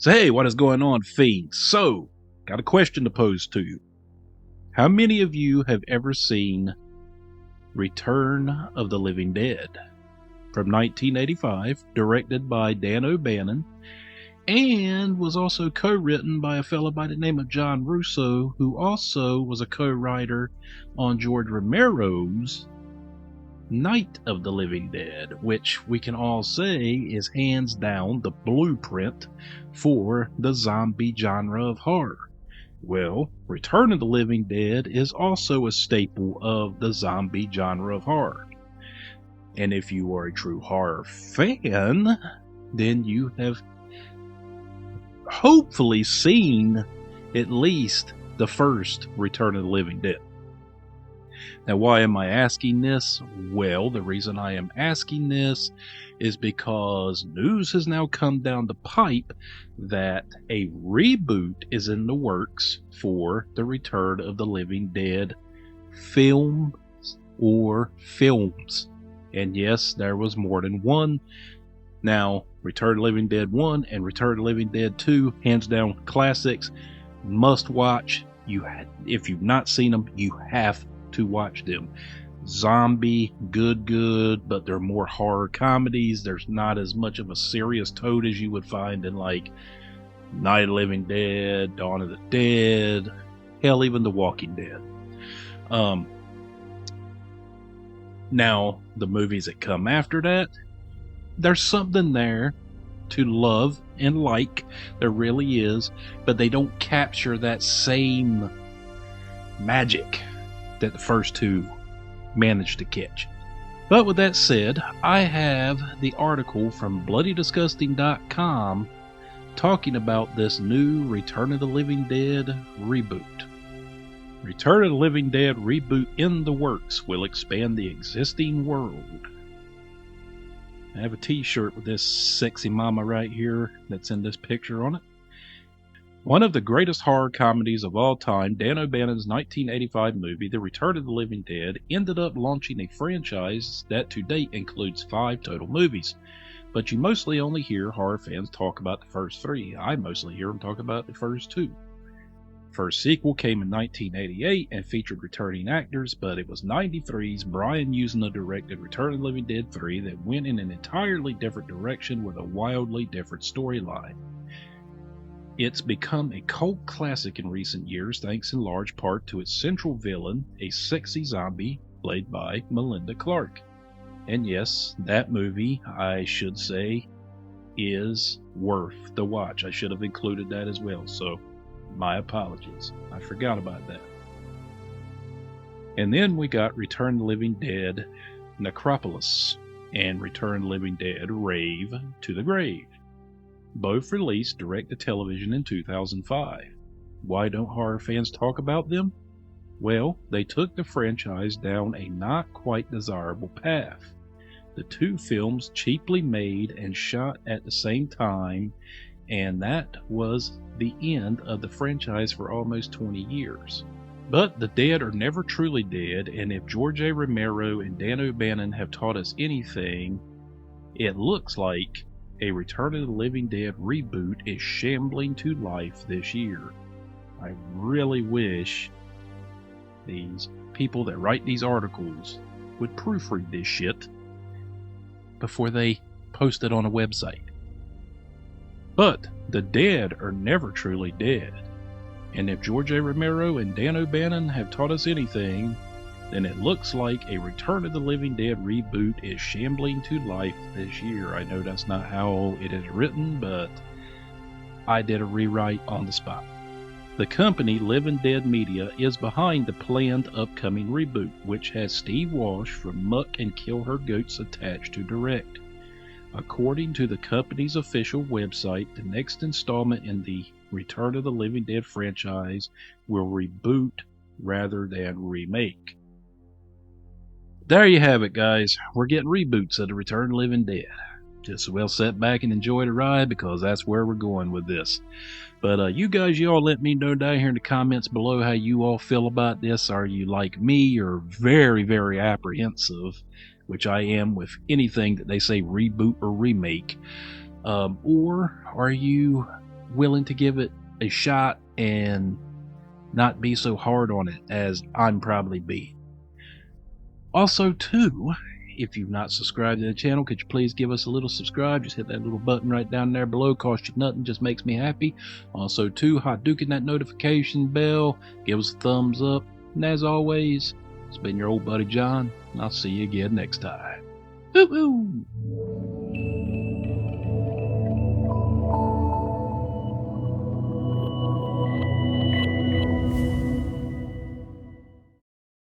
So hey, what is going on, fiends? So, got a question to pose to you. How many of you have ever seen Return of the Living Dead from 1985, directed by Dan O'Bannon, and was also co-written by a fellow by the name of John Russo, who also was a co-writer on George Romero's Night of the Living Dead, which we can all say is hands down the blueprint for the zombie genre of horror. Well, Return of the Living Dead is also a staple of the zombie genre of horror. And if you are a true horror fan, then you have hopefully seen at least the first Return of the Living Dead. Now, why am I asking this? Well, the reason I am asking this is because news has now come down the pipe that a reboot is in the works for the Return of the Living Dead film or films. And yes, there was more than one. Now, Return of the Living Dead 1 and Return of the Living Dead 2, hands down classics, must watch. If you've not seen them, you have to watch them. Zombie, good, but they're more horror comedies. There's not as much of a serious tone as you would find in like Night of the Living Dead, Dawn of the Dead, hell, even The Walking Dead. Now, the movies that come after that, there's something there to love and like. There really is, but they don't capture that same magic that the first two managed to catch. But with that said, I have the article from bloodydisgusting.com talking about this new Return of the Living Dead reboot. Return of the Living Dead reboot in the works will expand the existing world. I have a t-shirt with this sexy mama right here that's in this picture on it. One of the greatest horror comedies of all time, Dan O'Bannon's 1985 movie, The Return of the Living Dead, ended up launching a franchise that to date includes 5 total movies. But you mostly only hear horror fans talk about the first 3. I mostly hear them talk about the first 2. First sequel came in 1988 and featured returning actors, but it was 93's Brian Usna directed Return of the Living Dead 3 that went in an entirely different direction with a wildly different storyline. It's become a cult classic in recent years thanks in large part to its central villain, a sexy zombie played by Melinda Clarke. And yes, that movie, I should say, is worth the watch. I should have included that as well, so my apologies. I forgot about that. And then we got Return of the Living Dead Necropolis and Return of the Living Dead Rave to the Grave. Both released direct to television in 2005. Why don't horror fans talk about them? Well, they took the franchise down a not quite desirable path. The 2 films cheaply made and shot at the same time, and that was the end of the franchise for almost 20 years. But the dead are never truly dead, and if George A. Romero and Dan O'Bannon have taught us anything, it looks like a Return of the Living Dead reboot is shambling to life this year. I really wish these people that write these articles would proofread this shit before they post it on a website. But the dead are never truly dead. And if George A. Romero and Dan O'Bannon have taught us anything, then it looks like a Return of the Living Dead reboot is shambling to life this year. I know that's not how it is written, but I did a rewrite on the spot. The company Living Dead Media is behind the planned upcoming reboot, which has Steve Walsh from Muck and Kill Her Goats attached to direct. According to the company's official website, the next installment in the Return of the Living Dead franchise will reboot rather than remake. There you have it, guys. We're getting reboots of the Return of the Living Dead. Just as well sit back and enjoy the ride, because that's where we're going with this. But you guys, you all let me know down here in the comments below how you all feel about this. Are you like me, or very, very apprehensive, which I am with anything that they say reboot or remake? Or are you willing to give it a shot and not be so hard on it as I'm probably be. Also, too, if you've not subscribed to the channel, could you please give us a little subscribe? Just hit that little button right down there below. Cost you nothing, just makes me happy. Also, too, Hadouken that notification bell. Give us a thumbs up. And as always, it's been your old buddy John, and I'll see you again next time. Woo-hoo!